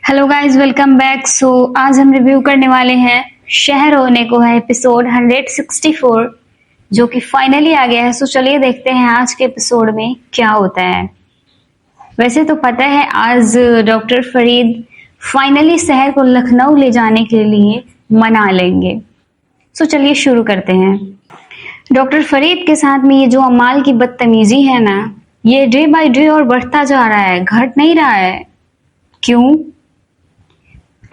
Hello guys, welcome back. आज हम review करने वाले हैं शहर होने को है एपिसोड 164 जो कि फाइनली आ गया है। चलिए देखते हैं आज के एपिसोड में क्या होता है। वैसे तो पता है आज डॉक्टर फरीद फाइनली शहर को लखनऊ ले जाने के लिए मना लेंगे। चलिए शुरू करते हैं। डॉक्टर फरीद के साथ में ये जो अमाल की बदतमीजी है ना, ये डे बाय डे और बढ़ता जा रहा है, घट नहीं रहा है। क्यों?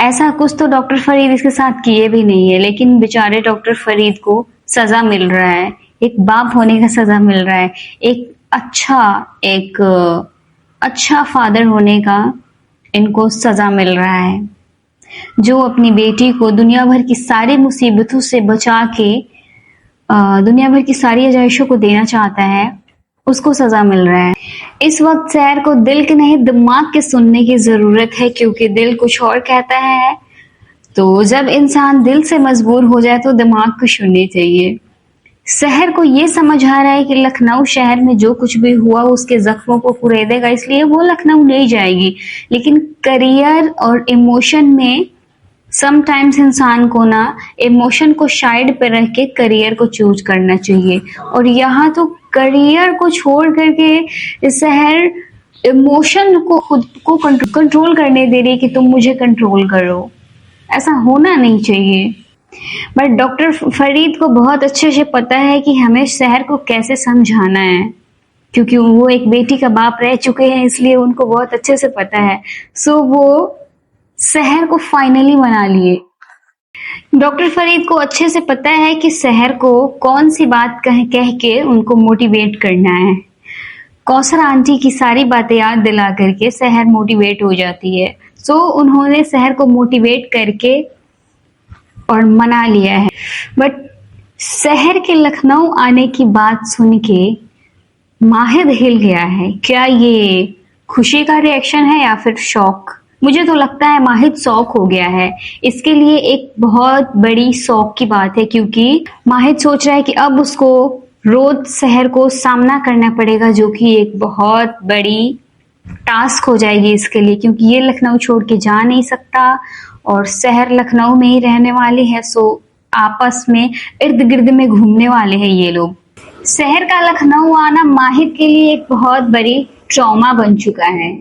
ऐसा कुछ तो डॉक्टर फरीद इसके साथ किए भी नहीं है, लेकिन बेचारे डॉक्टर फरीद को सजा मिल रहा है। एक बाप होने का सजा मिल रहा है, एक अच्छा फादर होने का इनको सजा मिल रहा है। जो अपनी बेटी को दुनिया भर की सारी मुसीबतों से बचा के दुनिया भर की सारी आज़ाइशों को देना चाहता है, उसको सजा मिल रहा है। इस वक्त शहर को दिल के नहीं दिमाग के सुनने की जरूरत है, क्योंकि दिल कुछ और कहता है। तो जब इंसान दिल से मजबूर हो जाए तो दिमाग को सुननी चाहिए। शहर को ये समझ आ रहा है कि लखनऊ शहर में जो कुछ भी हुआ उसके जख्मों को कुरेदेगा, इसलिए वो लखनऊ नहीं जाएगी। लेकिन करियर और इमोशन में समटाइम्स इंसान को ना इमोशन को साइड पे रख के करियर को चूज करना चाहिए। और यहाँ तो करियर को छोड़ करके शहर इमोशन को खुद को कंट्रोल करने दे रही है कि तुम मुझे कंट्रोल करो। ऐसा होना नहीं चाहिए। बट डॉक्टर फरीद को बहुत अच्छे से पता है कि हमें शहर को कैसे समझाना है, क्योंकि वो एक बेटी का बाप रह चुके हैं, इसलिए उनको बहुत अच्छे से पता है। वो शहर को फाइनली मना लिए। डॉक्टर फरीद को अच्छे से पता है कि शहर को कौन सी बात कह के उनको मोटिवेट करना है। कौसर आंटी की सारी बातें याद दिला करके शहर मोटिवेट हो जाती है। उन्होंने शहर को मोटिवेट करके और मना लिया है। बट शहर के लखनऊ आने की बात सुन के माहिद हिल गया है। क्या ये खुशी का रिएक्शन है या फिर शौक? मुझे तो लगता है माहिद शौक हो गया है। इसके लिए एक बहुत बड़ी शौक की बात है, क्योंकि माहिद सोच रहा है कि अब उसको रोज शहर को सामना करना पड़ेगा, जो कि एक बहुत बड़ी टास्क हो जाएगी इसके लिए, क्योंकि ये लखनऊ छोड़ के जा नहीं सकता और शहर लखनऊ में ही रहने वाले हैं। आपस में इर्द गिर्द में घूमने वाले हैं ये लोग। शहर का लखनऊ आना माहिद के लिए एक बहुत बड़ी ट्रॉमा बन चुका है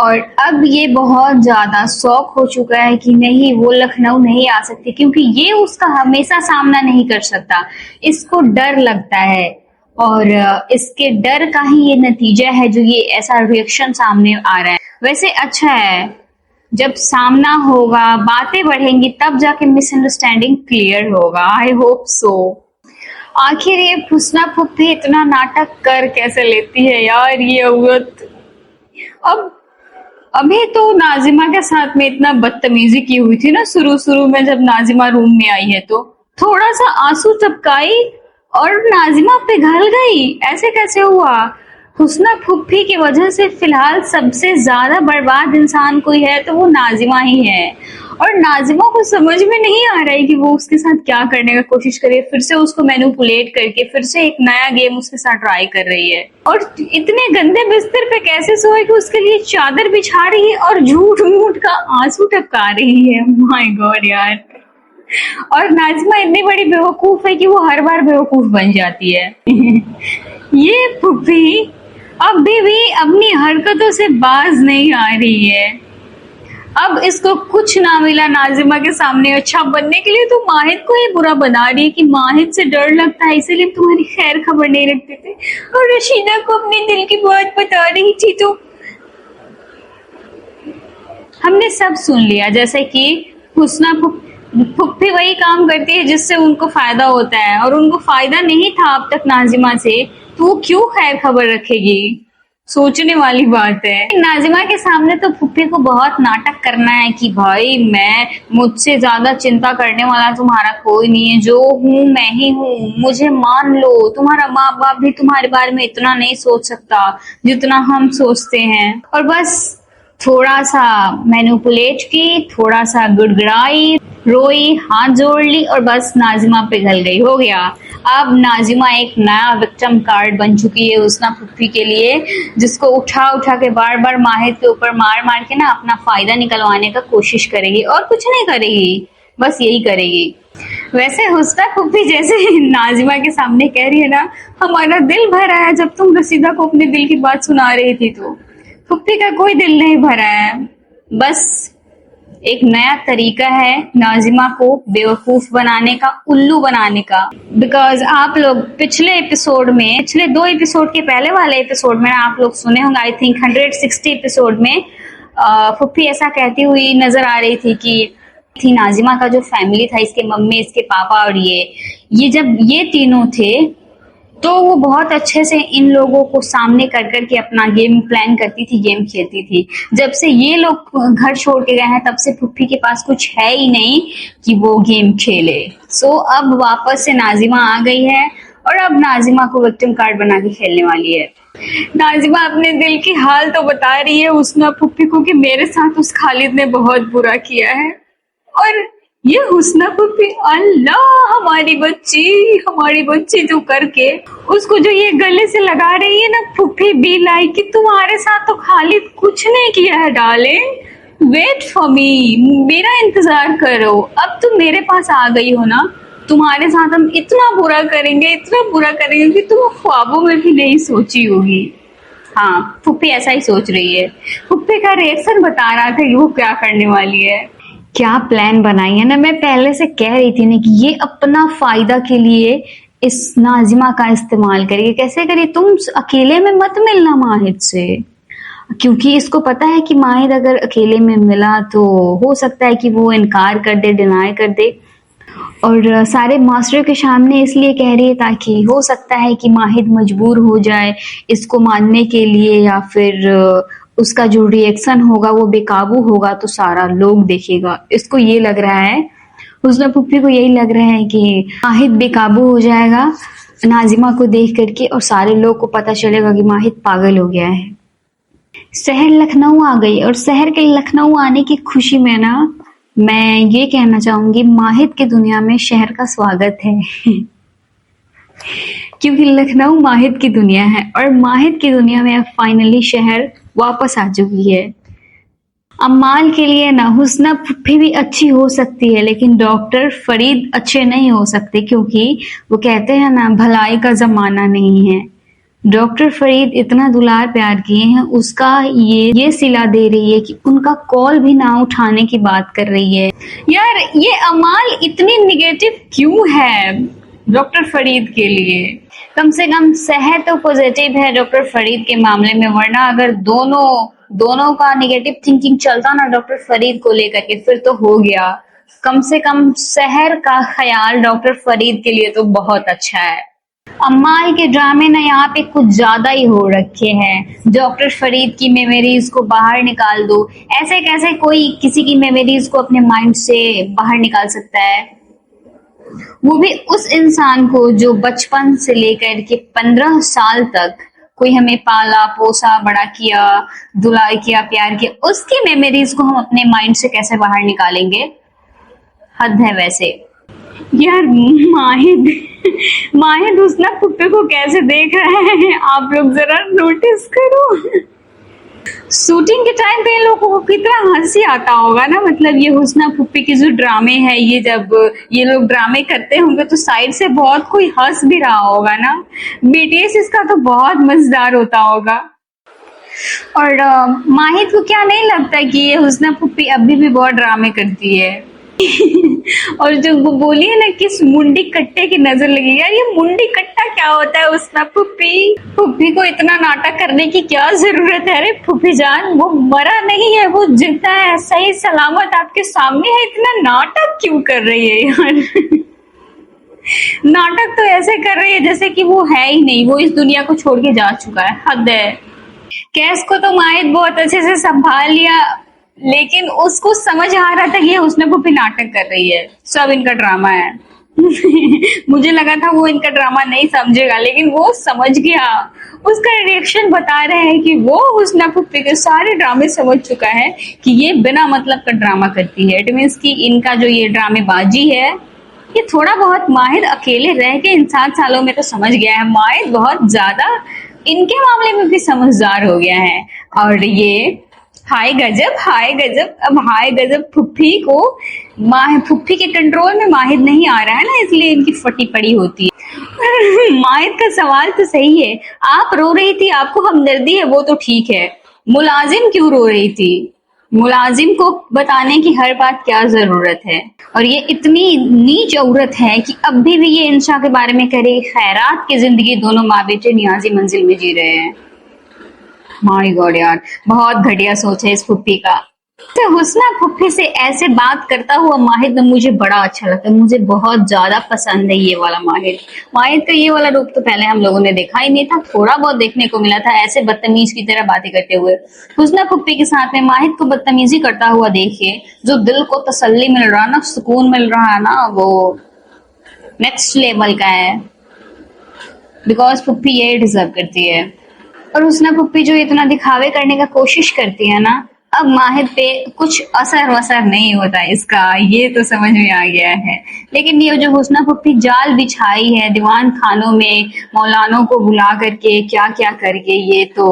और अब ये बहुत ज्यादा शौक हो चुका है कि नहीं, वो लखनऊ नहीं आ सकती, क्योंकि ये उसका हमेशा सामना नहीं कर सकता। इसको डर लगता है और इसके डर का ही ये नतीजा है जो ये ऐसा रिएक्शन सामने आ रहा है। वैसे अच्छा है, जब सामना होगा, बातें बढ़ेंगी, तब जाके मिसअंडरस्टैंडिंग क्लियर होगा। I hope so. आखिर ये फुसना फुप्पी इतना नाटक कर कैसे लेती है यार ये औरत। अब अभी तो नाजिमा के साथ में इतना बदतमीजी की हुई थी ना शुरू में, जब नाजिमा रूम में आई है तो थोड़ा सा आंसू टपकाई और नाजिमा पिघल गई। ऐसे कैसे हुआ? हुस्ना फुप्पी की वजह से फिलहाल सबसे ज्यादा बर्बाद इंसान कोई है तो वो नाजिमा ही है। और नाजिमा को समझ में नहीं आ रहा है कि वो उसके साथ क्या करने का कोशिश करे, फिर से उसको मैनिपुलेट करके फिर से एक नया गेम उसके साथ ट्राई कर रही है। और इतने गंदे बिस्तर पे कैसे सोए कि उसके लिए चादर बिछा रही है और झूठ मूठ का आंसू टपका रही है। माय गॉड यार। और नाजिमा इतनी बड़ी बेवकूफ है कि वो हर बार बेवकूफ बन जाती है। ये फुप्पी अभी भी अपनी हरकतों से बाज नहीं आ रही है। अब इसको कुछ ना मिला नाजिमा के सामने अच्छा बनने के लिए, तो माहिद को ये बुरा बना रही है कि माहिद से डर लगता है, इसीलिए तुम्हारी खैर खबर नहीं रखते थे और रशीदा को अपने दिल की बात बता रही थी। तो हमने सब सुन लिया, जैसे कि हुस्ना फुप्पी वही काम करती है जिससे उनको फायदा होता है, और उनको फायदा नहीं था अब तक नाजिमा से, तो वो क्यों खैर खबर रखेगी? सोचने वाली बात है। नाजिमा के सामने तो फुप्पी को बहुत नाटक करना है कि भाई मुझसे ज्यादा चिंता करने वाला तुम्हारा कोई नहीं है, जो हूँ मैं ही हूँ, मुझे मान लो। तुम्हारा माँ बाप भी तुम्हारे बारे में इतना नहीं सोच सकता जितना हम सोचते हैं। और बस थोड़ा सा मैनिपुलेट की, थोड़ा सा गुड़गुड़ाई, रोई, हाथ जोड़ ली और बस नाजिमा पिघल गई। हो गया। अब नाजिमा एक नया विक्टिम कार्ड बन चुकी है हुस्ना फुप्पी के लिए, जिसको उठा उठा के बार बार माहिद के ऊपर मार मार के ना अपना फायदा निकलवाने का कोशिश करेगी, और कुछ नहीं करेगी, बस यही करेगी। वैसे हुस्ना फुप्पी जैसे नाजिमा के सामने कह रही है ना, हमारा दिल भरा है जब तुम रसीदा को अपने दिल की बात सुना रही थी, तो फुप्पी का कोई दिल नहीं भरा है, बस एक नया तरीका है नाजिमा को बेवकूफ बनाने का, उल्लू बनाने का। बिकॉज आप लोग पिछले 2 एपिसोड के पहले वाले एपिसोड में आप लोग सुने होंगे, आई थिंक 160 एपिसोड में फुप्पी ऐसा कहती हुई नजर आ रही थी कि थी नाजिमा का जो फैमिली था, इसके मम्मी, इसके पापा और ये जब ये तीनों थे तो वो बहुत अच्छे से इन लोगों को सामने कर करके अपना गेम प्लान करती थी, गेम खेलती थी। जब से ये लोग घर छोड़ के गए हैं तब से फुप्पी के पास कुछ है ही नहीं कि वो गेम खेले। सो अब वापस से नाजिमा आ गई है और अब नाजिमा को विक्टिम कार्ड बना के खेलने वाली है। नाजिमा अपने दिल की हाल तो बता रही है हुस्ना फुप्पी को कि मेरे साथ उस खालिद ने बहुत बुरा किया है, और ये हुस्ना फुप्पी, अल्लाह हमारी बच्ची जो करके उसको जो ये गले से लगा रही है ना, फुप्पी बी लाइक कि तुम्हारे साथ तो खालिद कुछ नहीं किया है डार्लिंग, वेट फॉर मी, मेरा इंतजार करो, अब तुम मेरे पास आ गई हो ना, तुम्हारे साथ हम इतना बुरा करेंगे कि तुम ख्वाबों में भी नहीं सोची होगी। हाँ, फुप्पी ऐसा ही सोच रही है। फुप्पी का रिएक्शन बता रहा था कि वो क्या करने वाली है, क्या प्लान बनाई है ना। मैं पहले से कह रही थी ना कि ये अपना फायदा के लिए इस नाजिमा का इस्तेमाल करिए। कैसे करिए, तुम अकेले में मत मिलना माहिद से, क्योंकि इसको पता है कि माहिद अगर अकेले में मिला तो हो सकता है कि वो इनकार कर दे, डिनाई कर दे, और सारे मास्टरों के सामने इसलिए कह रही है ताकि हो सकता है कि माहिद मजबूर हो जाए इसको मानने के लिए, या फिर उसका जो रिएक्शन होगा वो बेकाबू होगा तो सारा लोग देखेगा। इसको ये लग रहा है, हुस्ना फुप्पी को यही लग रहा है कि माहिद बेकाबू हो जाएगा नाजिमा को देख करके, और सारे लोग को पता चलेगा कि माहिद पागल हो गया है। शहर लखनऊ आ गई, और शहर के लखनऊ आने की खुशी में ना मैं ये कहना चाहूंगी, माहिद की दुनिया में शहर का स्वागत है क्योंकि लखनऊ माहिद की दुनिया है, और माहिद की दुनिया में अब फाइनली शहर वापस आ चुकी है। अम्माल के लिए ना हुस्ना फुप्पी भी अच्छी हो सकती है, लेकिन डॉक्टर फरीद अच्छे नहीं हो सकते, क्योंकि वो कहते हैं ना, भलाई का जमाना नहीं है। डॉक्टर फरीद इतना दुलार प्यार किए हैं, उसका ये सिला दे रही है कि उनका कॉल भी ना उठाने की बात कर रही है। यार ये अमाल इतनी निगेटिव क्यों है डॉक्टर फरीद के लिए? कम से कम सहर तो पॉजिटिव है डॉक्टर फरीद के मामले में, वरना अगर दोनों का निगेटिव थिंकिंग चलता ना डॉक्टर फरीद को लेकर के, फिर तो हो गया। कम से कम सहर का ख्याल डॉक्टर फरीद के लिए तो बहुत अच्छा है। अम्माल के ड्रामे ना यहाँ पे कुछ ज्यादा ही हो रखे हैं। डॉक्टर फरीद की मेमोरीज को बाहर निकाल दो, ऐसे कैसे कोई किसी की मेमोरीज को अपने माइंड से बाहर निकाल सकता है? वो भी उस इंसान को जो बचपन से लेकर के 15 साल तक कोई हमें पाला पोसा बड़ा किया, दुलार किया, प्यार किया, उसकी मेमोरीज को हम अपने माइंड से कैसे बाहर निकालेंगे? हद है वैसे। यार माहिद हुस्ना फुप्पी को कैसे देख रहे हैं आप लोग, जरा नोटिस करो। शूटिंग के टाइम पे इन लोगों को कितना हंसी आता होगा ना, मतलब ये हुस्ना फुप्पी के जो ड्रामे है, ये जब ये लोग ड्रामे करते होंगे तो साइड से बहुत कोई हंस भी रहा होगा ना। बीटीएस इसका तो बहुत मजेदार होता होगा। और माहिद को क्या नहीं लगता कि ये हुस्ना फुप्पी अभी भी बहुत ड्रामे करती है? और जो वो बोली है ना किस मुंडी कट्टे की नजर लगी, यार ये मुंडी कट्टा क्या होता है? हुस्ना फुप्पी को इतना नाटक करने की क्या जरूरत है? अरे फुप्पी जान, वो मरा नहीं है, वो जिंदा है, सही सलामत आपके सामने है, इतना नाटक क्यों कर रही है यार? नाटक तो ऐसे कर रही है जैसे कि वो है ही नहीं, वो इस दुनिया को छोड़ के जा चुका है। हद है। केस को तो माहिद बहुत अच्छे से संभाल लिया, लेकिन उसको समझ आ रहा था कि ये हुस्ना फुप्पी नाटक कर रही है, सब इनका ड्रामा है। मुझे लगा था वो इनका ड्रामा नहीं समझेगा, लेकिन वो समझ गया। उसका रिएक्शन बता रहे हैं कि वो हुस्ना फुप्पी के सारे ड्रामे समझ चुका है कि ये बिना मतलब का ड्रामा करती है। इट मीन्स कि इनका जो ये ड्रामेबाजी है ये थोड़ा बहुत माहिद अकेले रह के इन 7 सालों में तो समझ गया है। माहिद बहुत ज्यादा इनके मामले में भी समझदार हो गया है। और ये हाय गजब, हाय गजब। अब हाय गजब फुफ्फी को फुफ्फी के कंट्रोल में माहिद नहीं आ रहा है ना, इसलिए इनकी फटी पड़ी होती है। माहिद का सवाल तो सही है, आप रो रही थी, आपको हमदर्दी है, वो तो ठीक है, मुलाजिम क्यों रो रही थी? मुलाजिम को बताने की हर बात क्या जरूरत है? और ये इतनी नीच औरत है कि अब भी ये इंशा के बारे में कह रही खैरात की जिंदगी दोनों माँ बेटे नियाजी मंजिल में जी रहे हैं। माय गॉड यार, बहुत घटिया सोच है इस फुप्पी का। तो हुस्ना फुप्पी से ऐसे बात करता हुआ माहिद मुझे बड़ा अच्छा लगता है, मुझे बहुत ज्यादा पसंद है ये वाला माहिद। माहिद का ये वाला रूप तो पहले हम लोगों ने देखा ही नहीं था, थोड़ा बहुत देखने को मिला था ऐसे बदतमीज की तरह बातें करते हुए। हुस्ना फुप्पी के साथ में माहिद को बदतमीजी करता हुआ देखिए, जो दिल को तसल्ली मिल रहा ना, सुकून मिल रहा है ना, वो नेक्स्ट लेवल का है। बिकॉज फुप्पी ये डिजर्व करती है। और हुस्ना फुप्पी जो इतना दिखावे करने का कोशिश करती है ना, अब माहिद पे कुछ असर वसर नहीं होता इसका, ये तो समझ में आ गया है। लेकिन ये जो हुस्ना फुप्पी जाल बिछाई है दीवान खानों में मौलानों को बुला करके क्या क्या करके, ये तो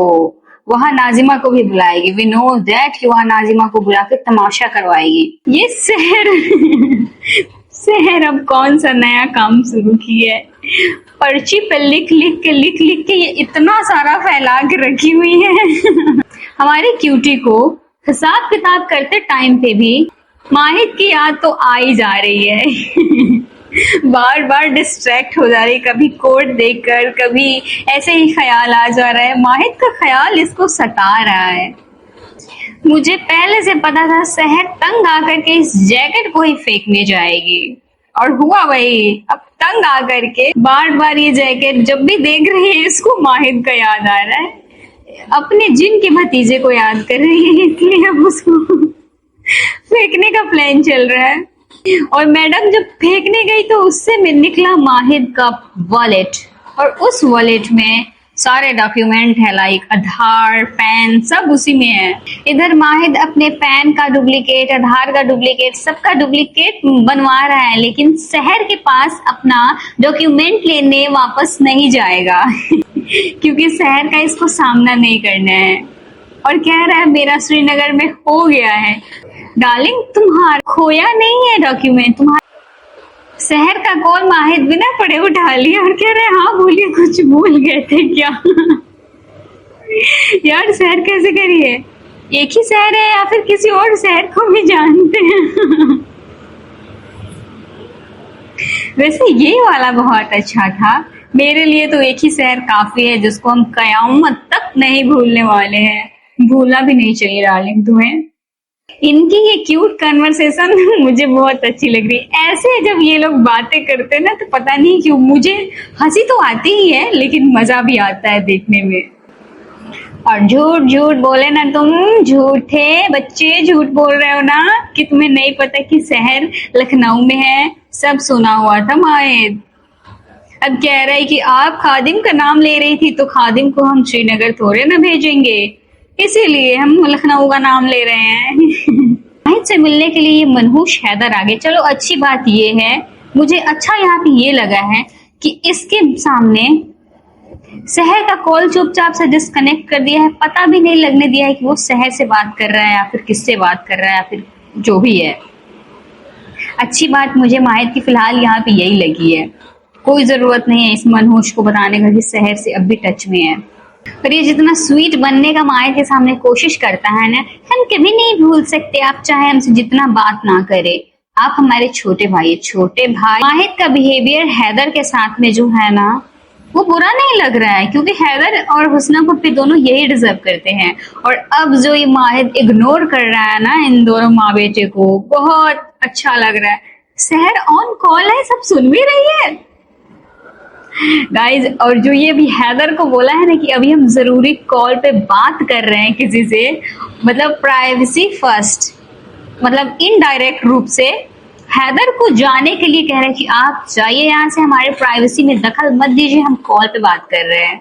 वहां नाजिमा को भी बुलाएगी। वी नो दैट कि वहां नाजिमा को बुला के तमाशा करवाएगी। ये शहर अब कौन सा नया काम शुरू की है, पर्ची पे लिख लिख के ये इतना सारा फैला के रखी हुई है। हमारे क्यूटी को हिसाब किताब करते टाइम पे भी माहिद की याद तो आ ही जा रही है। बार बार डिस्ट्रैक्ट हो जा रही, कभी कोड देखकर, कभी ऐसे ही ख्याल आ जा रहा है। माहिद का ख्याल इसको सता रहा है। मुझे पहले से पता था शहर तंग आकर के इस जैकेट को ही फेंकने जाएगी, और हुआ वही। अब तंग आकर के बार बार ये जैकेट जब भी देख रही है इसको माहिद का याद आ रहा है, अपने जिन के भतीजे को याद कर रही है, इसलिए अब उसको फेंकने का प्लान चल रहा है। और मैडम जब फेंकने गई तो उससे में निकला माहिद का वॉलेट, और उस वॉलेट में सारे डॉक्यूमेंट है, लाइक आधार, पैन, सब उसी में है। इधर माहिद अपने पैन का डुप्लीकेट, आधार का डुप्लीकेट, सबका डुप्लीकेट बनवा रहा है, लेकिन शहर के पास अपना डॉक्यूमेंट लेने वापस नहीं जाएगा। क्योंकि शहर का इसको सामना नहीं करना है, और कह रहा है मेरा श्रीनगर में हो गया है। डार्लिंग तुम्हारा खोया नहीं है डॉक्यूमेंट, तुम्हारा। शहर का कॉल माहिद बिना पढ़े उठा लिया और कह रहे हाँ बोलिए, कुछ भूल गए थे क्या? यार शहर कैसे करिए, एक ही शहर है या फिर किसी और शहर को भी जानते हैं? वैसे ये वाला बहुत अच्छा था, मेरे लिए तो एक ही शहर काफी है जिसको हम कयामत तक नहीं भूलने वाले हैं। भूलना भी नहीं चाहिए डार्लिंग तुम्हें। इनकी ये क्यूट कन्वर्सेशन मुझे बहुत अच्छी लग रही है। ऐसे जब ये लोग बातें करते हैं ना, तो पता नहीं क्यों मुझे हंसी तो आती ही है, लेकिन मजा भी आता है देखने में। और झूठ झूठ बोले ना तुम, झूठे बच्चे झूठ बोल रहे हो ना कि तुम्हें नहीं पता कि शहर लखनऊ में है। सब सुना हुआ था माहिद। अब कह रहा है कि आप खादिम का नाम ले रही थी, तो खादिम को हम श्रीनगर थोड़े ना भेजेंगे, इसीलिए हम लखनऊ का नाम ले रहे हैं। माहिद से मिलने के लिए ये मनहूस हैदर आ गए। चलो अच्छी बात ये है, मुझे अच्छा यहाँ पे ये लगा है कि इसके सामने शहर का कॉल चुपचाप से डिस्कनेक्ट कर दिया है, पता भी नहीं लगने दिया है कि वो शहर से बात कर रहा है या फिर किससे बात कर रहा है या फिर जो भी है। अच्छी बात मुझे माहिद की फिलहाल यहाँ पे यही लगी है। कोई जरूरत नहीं है इस मनहूस को बताने का कि शहर से अब भी टच में है। पर ये जितना स्वीट बनने का माहिद के सामने कोशिश करता है ना, हम कभी नहीं भूल सकते, आप चाहे हमसे जितना बात ना करे, आप हमारे छोटे भाई। छोटे भाई माहिद का बिहेवियर हैदर के साथ में जो है ना, वो बुरा नहीं लग रहा है, क्योंकि हैदर और हुस्ना फुप्पी दोनों यही डिजर्व करते हैं। और अब जो ये माहिद इग्नोर कर रहा है ना इन दोनों माँ बेटे को, बहुत अच्छा लग रहा है। शहर ऑन कॉल है, सब सुन भी रही है गाइज। और जो ये भी हैदर को बोला है ना कि अभी हम जरूरी कॉल पे बात कर रहे हैं किसी से, मतलब प्राइवेसी फर्स्ट, मतलब इनडायरेक्ट रूप से हैदर को जाने के लिए कह रहे हैं कि आप जाइए यहाँ से, हमारे प्राइवेसी में दखल मत दीजिए, हम कॉल पे बात कर रहे हैं,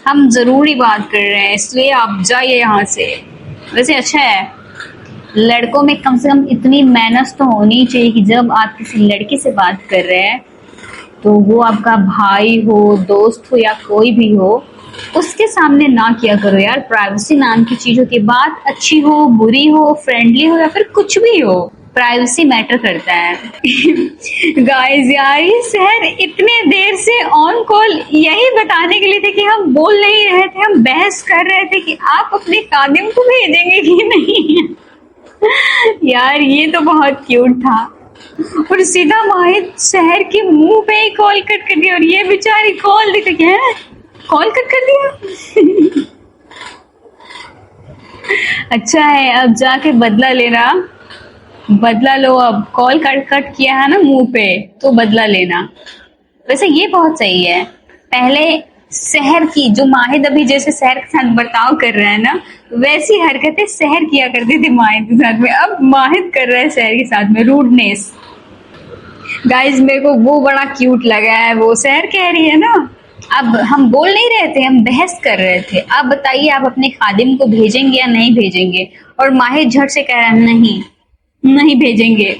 हम जरूरी बात कर रहे हैं, इसलिए आप जाइए यहाँ से। वैसे अच्छा है, लड़कों में कम से कम इतनी मैनर्स तो होनी चाहिए कि जब आप किसी लड़की से बात कर रहे हैं तो वो आपका भाई हो, दोस्त हो या कोई भी हो, उसके सामने ना किया करो यार। प्राइवेसी नाम की चीज होती है, बात अच्छी हो, बुरी हो, फ्रेंडली हो या फिर कुछ भी हो, प्राइवेसी मैटर करता है। गाइस यार, ये शहर इतने देर से ऑन कॉल यही बताने के लिए थे कि हम बोल नहीं रहे थे, हम बहस कर रहे थे कि आप अपने खादिम को भेजेंगे कि नहीं। यार ये तो बहुत क्यूट था। और सीधा माहिद शहर के मुंह पे ही कॉल कट कर दिया, और ये बेचारी कॉल देख के कॉल कट कर दिया। अच्छा है, अब जाके बदला लेना, बदला लो। अब कॉल कट किया है ना मुंह पे, तो बदला लेना। वैसे ये बहुत सही है। पहले शहर की जो माहिद अभी जैसे शहर के साथ बर्ताव कर रहा है ना, वैसी हरकतें शहर किया करती थी माहिद के साथ में, अब माहिद कर रहा है शहर के साथ में रूडनेस। गाइस मेरे को वो बड़ा क्यूट लगा है। वो शहर कह रही है ना, अब हम बोल नहीं रहे थे, हम बहस कर रहे थे, अब बताइए आप अपने खादिम को भेजेंगे या नहीं भेजेंगे। और माहिद झट से कह रहा है नहीं, नहीं भेजेंगे।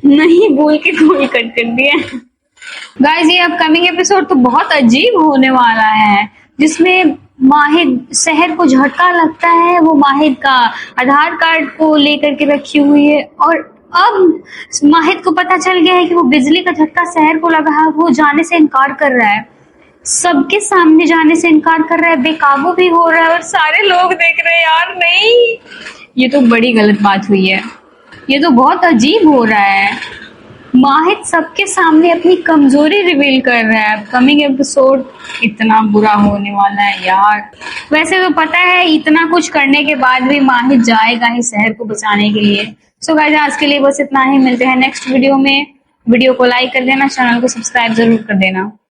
नहीं बोल के कॉल कट कर दिया। गाइस ये अपकमिंग एपिसोड तो बहुत अजीब होने वाला है, जिसमें माहिद शहर को झटका लगता है। वो माहिद का आधार कार्ड को लेकर के रखी हुई है, और अब माहिद को पता चल गया है कि वो बिजली का झटका शहर को लगा है। वो जाने से इनकार कर रहा है, सबके सामने जाने से इनकार कर रहा है, बेकाबू भी हो रहा है, और सारे लोग देख रहे हैं। यार नहीं, ये तो बड़ी गलत बात हुई है, ये तो बहुत अजीब हो रहा है। माहिद सबके सामने अपनी कमजोरी रिवील कर रहा है। अपकमिंग एपिसोड इतना बुरा होने वाला है यार। वैसे तो पता है इतना कुछ करने के बाद भी माहिद जाएगा ही शहर को बचाने के लिए। सो गाइस आज के लिए बस इतना ही, मिलते हैं नेक्स्ट वीडियो में। वीडियो को लाइक कर देना, चैनल को सब्सक्राइब जरूर कर देना।